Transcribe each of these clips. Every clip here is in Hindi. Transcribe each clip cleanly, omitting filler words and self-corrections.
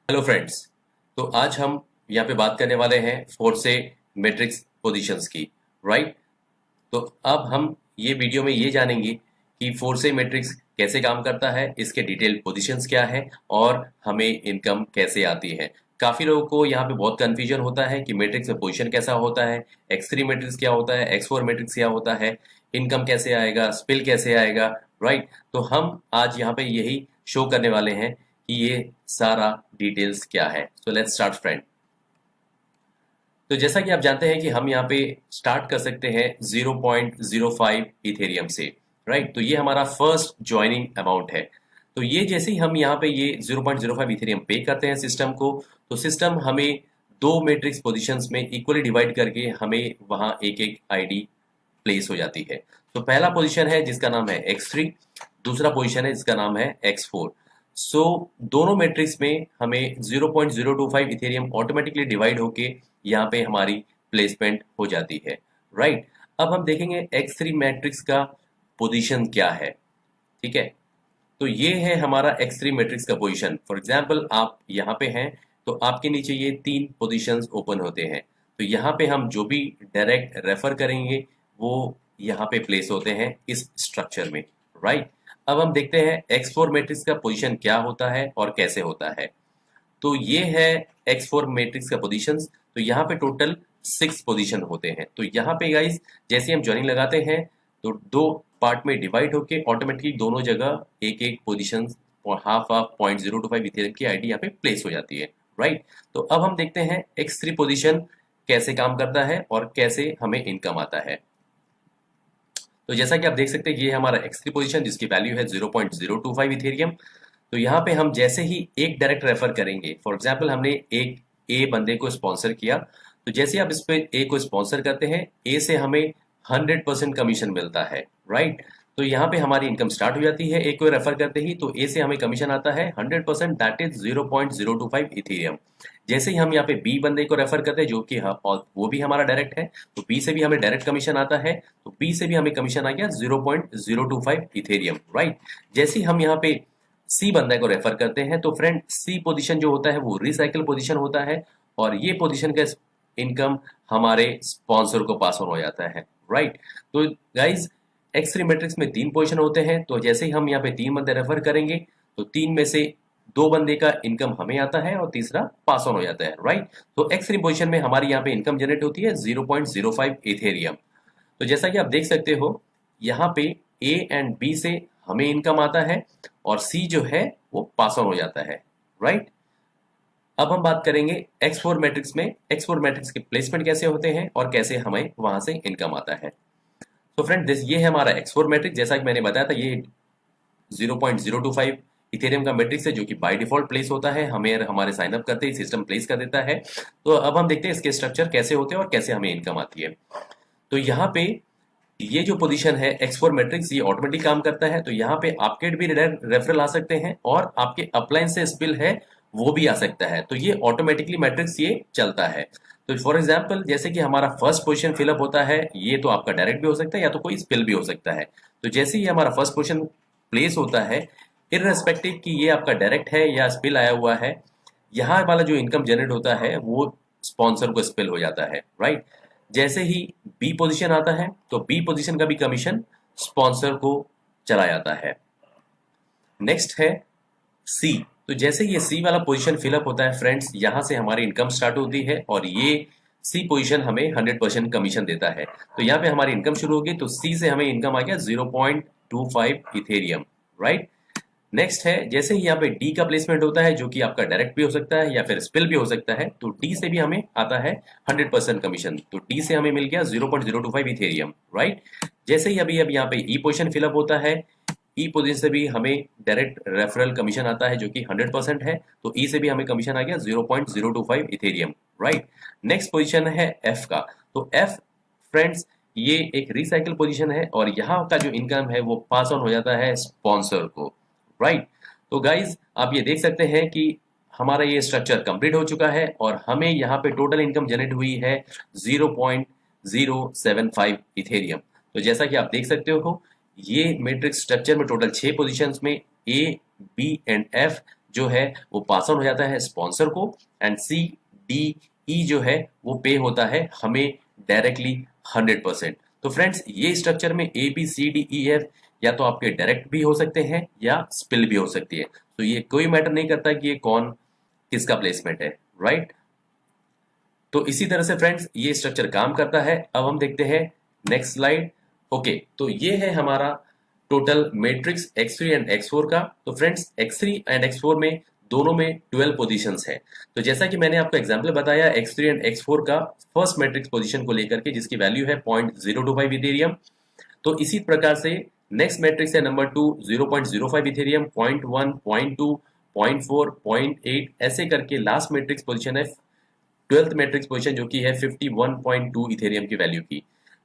Hello friends. तो आज हम यहाँ पे बात करने वाले हैं फोर्से मैट्रिक्स पोजीशंस की। राइट। तो अब हम ये वीडियो में ये जानेंगे कि फोर्से मैट्रिक्स कैसे काम करता है, इसके डिटेल पोजीशंस क्या है और हमें इनकम कैसे आती है। काफी लोगों को यहाँ पे बहुत कंफ्यूजन होता है कि मैट्रिक्स में पोजीशन कैसा होता है, x3 मैट्रिक्स क्या होता है, x4 मैट्रिक्स क्या होता है, इनकम कैसे आएगा, स्पिल कैसे आएगा। राइट। तो हम आज यहाँ पे यही शो करने वाले हैं कि ये सारा डिटेल्स क्या है। So let's start friend. तो जैसा कि आप जानते हैं कि हम यहाँ पे स्टार्ट कर सकते हैं 0.05 इथेरियम से। राइट। तो ये हमारा फर्स्ट ज्वाइनिंग अमाउंट है। तो ये जैसे ही हम यहाँ पे ये 0.05 इथेरियम पे करते हैं सिस्टम को, तो सिस्टम हमें दो मैट्रिक्स पोजीशंस में इक्वली डिवाइड करके हमें वहाँ एक एक आईडी प्लेस हो जाती है। तो पहला पोजीशन है जिसका नाम है x3, दूसरा पोजीशन है जिसका नाम है x4। सो दोनों मैट्रिक्स में हमें 0.025 इथेरियम ऑटोमेटिकली डिवाइड होके यहाँ पे हमारी प्लेसमेंट हो जाती है। राइट। अब हम देखेंगे x3 मैट्रिक्स का पोजीशन क्या है। ठीक है। तो ये है हमारा x3 मैट्रिक्स का पोजीशन। फॉर एग्जांपल आप यहाँ पे हैं तो आपके नीचे ये तीन पोजीशंस ओपन होते हैं। तो यहाँ पे हम जो भी डायरेक्ट रेफर करेंगे वो यहाँ पे प्लेस होते हैं इस स्ट्रक्चर में। राइट। अब हम देखते हैं x4 मैट्रिक्स का पोजीशन क्या होता है और कैसे होता है। तो ये है x4 मैट्रिक्स का पोजीशंस। तो यहाँ पे टोटल 6 पोजीशन होते हैं। तो यहाँ पे गाइस जैसे हम ज्वाइनिंग लगाते हैं तो दो पार्ट में डिवाइड होके ऑटोमेटिकली दोनों जगह एक एक पोजीशन और हाफ हाफ 0.025 इथेरियम की आईडी यहाँ पे प्लेस हो जाती है। राइट। तो अब हम देखते हैं x3 पोजीशन कैसे काम करता है और कैसे हमें इनकम आता है। तो जैसा कि आप देख सकते हैं ये हमारा x3 पोजीशन जिसकी वैल्यू है 0.025 इथेरियम। तो यहाँ पे हम जैसे ही एक डायरेक्ट रेफर करेंगे, फॉर एग्जांपल हमने एक ए बंदे को स्पॉन्सर किया, तो जैसे आप इस पे ए को स्पॉन्सर करते हैं ए से हमें 100% कमीशन मिलता है। राइट। तो यहाँ पे हमारी इनकम स्टार्ट हो जाती है। ए को रेफर करते ही तो ए से हमें कमीशन आता है 100%, दैट इज 0.025 इथेरियम। जैसे ही हम यहाँ पे बी बंदे को रेफर करते हैं जो कि और वो भी हमारा डायरेक्ट है, तो बी से भी हमें डायरेक्ट कमीशन आता है। तो बी से भी हमें कमीशन आ गया 0.025 इथेरियम। राइट। जैसे ही हम यहाँ पे सी बंदे को रेफर करते हैं तो फ्रेंड सी पोजीशन जो होता है वो रिसाइकल पोजीशन होता है और ये पोजीशन का इनकम हमारे स्पॉन्सर को पास ऑन हो जाता है। राइट। तो गाइज x3 मैट्रिक्स में तीन पोजीशन होते हैं। तो जैसे ही हम यहाँ पे तीन बंदे रेफर करेंगे तो तीन में से दो बंदे का इनकम हमें आता है और तीसरा पास ऑन हो जाता है। राइट। तो x3 पोजीशन में हमारी यहाँ पे इनकम जनरेट होती है 0.05 इथेरियम। तो जैसा कि आप देख सकते हो यहाँ पे ए एंड बी से हमें इनकम आता है और सी जो है वो पास ऑन हो जाता है। राइट। अब हम बात करेंगे x4 मैट्रिक्स में x4 मैट्रिक्स के प्लेसमेंट कैसे होते हैं और कैसे हमें वहां से इनकम आता है। तो फ्रेंड ये है हमारा x4 मैट्रिक्स। जैसा कि मैंने बताया था ये 0.025 इथेरियम का मैट्रिक्स है जो कि बाय डिफॉल्ट प्लेस होता है, हमें हमारे साइन अप करते ही सिस्टम प्लेस कर देता है। तो अब हम देखते हैं इसके स्ट्रक्चर कैसे होते हैं और कैसे हमें इनकम आती है। तो यहाँ पे ये जो पोजीशन है x4 मैट्रिक्स ये ऑटोमेटिक काम करता है। तो यहाँ पे आपके भी रेफरल आ सकते हैं और आपके अपलाइन से स्पिल है वो भी आ सकता है। तो ये ऑटोमेटिकली मैट्रिक्स ये चलता है। तो फॉर एग्जांपल जैसे कि हमारा फर्स्ट पोजीशन फिलअप होता है, ये तो आपका डायरेक्ट भी हो सकता है या तो कोई स्पिल भी हो सकता है। तो जैसे ही हमारा फर्स्ट पोजीशन प्लेस होता है, इररेस्पेक्टिव कि ये आपका डायरेक्ट है या स्पिल आया हुआ है, यहाँ वाला जो इनकम जनरेट होता है वो स्पॉन्सर को स्पिल हो जाता है। राइट। जैसे ही बी पोजीशन आता है तो बी पोजीशन का भी कमीशन स्पॉन्सर को चला जाता है। नेक्स्ट है सी। तो जैसे ये सी वाला पोजीशन फिलअप होता है फ्रेंड्स, यहां से हमारी इनकम स्टार्ट होती है और ये सी पोजीशन हमें 100% कमीशन देता है। तो यहाँ पे हमारी इनकम शुरू होगी। तो सी से हमें इनकम आ गया 0.25 इथेरियम। राइट। नेक्स्ट है जैसे ही यहाँ पे डी का प्लेसमेंट होता है जो कि आपका डायरेक्ट भी हो सकता है या फिर स्पिल भी हो सकता है। तो डी से भी हमें आता है 100% कमीशन। तो डी से हमें मिल गया 0.025 इथेरियम। राइट। जैसे ही अभी अब यहाँ पे ई पोजीशन फिलअप होता है, ई पोजीशन से भी हमें डायरेक्ट रेफरल कमीशन आता है जो कि 100% है। तो ई से भी हमें कमीशन आ गया 0.025 इथेरियम। राइट। नेक्स्ट पोजीशन है एफ का। तो एफ फ्रेंड्स ये एक रिसाइकल पोजीशन है और यहाँ का जो इनकम है वो पास ऑन हो जाता है स्पॉन्सर को। राइट। तो गाइज आप ये देख सकते हैं कि हमारा ये स्ट्रक्चर कंप्लीट हो चुका है और हमें यहाँ पे टोटल इनकम जनरेट हुई है 0.075 इथेरियम। तो जैसा कि आप देख सकते हो ये मैट्रिक्स स्ट्रक्चर में टोटल 6 पोजीशंस में ए बी एंड एफ जो है वो पास ऑन हो जाता है स्पॉन्सर को, एंड सी डी ई जो है वो पे होता है हमें डायरेक्टली 100%। तो फ्रेंड्स ये स्ट्रक्चर में A B C D E F या तो आपके डायरेक्ट भी हो सकते हैं या स्पिल भी हो सकती है, तो ये कोई मैटर नहीं करता कि ये कौन किसका प्लेसमेंट है, राइट। तो इसी तरह से फ्रेंड्स ये स्ट्रक्चर काम करता है। अब हम देखते हैं नेक्स्ट स्लाइड। ओके, तो ये है हमारा total matrix X3 and X4 का। तो फ्रेंड्स X3 एंड X4 में दोनों में 12 पोजीशंस है। तो जैसा कि मैंने आपको एग्जांपल बताया X3 एंड X4 का फर्स्ट मैट्रिक्स पोजीशन को लेकर के, जिसकी वैल्यू है 0.025 इथेरियम। तो इसी प्रकार से नेक्स्ट मैट्रिक्स है नंबर 2 0.05 इथेरियम, 0.1, 0.2, 0.4, 0.8, ऐसे करके लास्ट मैट्रिक्स पोजीशन है 12th मैट्रिक्स पोजीशन जो कि है 51.2 इथेरियम की वैल्यू की।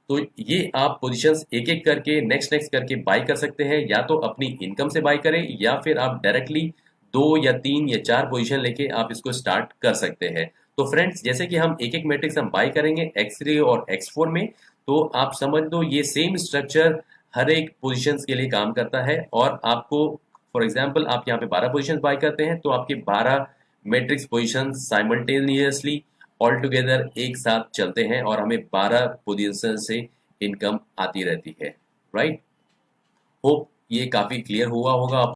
तो ये आप पोजीशंस एक एक करके नेक्स्ट नेक्स्ट करके बाय कर सकते हैं, या तो अपनी इनकम से बाय करें या फिर आप डायरेक्टली 2 या 3 या 4 पोजीशन लेके आप इसको स्टार्ट कर सकते हैं। तो फ्रेंड्स जैसे कि हम एक एक मैट्रिक्स हम बाय करेंगे X3 और X4 में, तो आप समझ लो ये सेम स्ट्रक्चर हर एक पोजीशंस के लिए काम करता है। और आपको फॉर एग्जांपल आप यहाँ पे 12 पोजीशंस बाय करते हैं तो आपके 12 matrix positions simultaneously all together एक साथ चलते हैं और हमें 12 पोजीशन से इनकम आती रहती है, राइट। होप ये काफी क्लियर हुआ होगा आप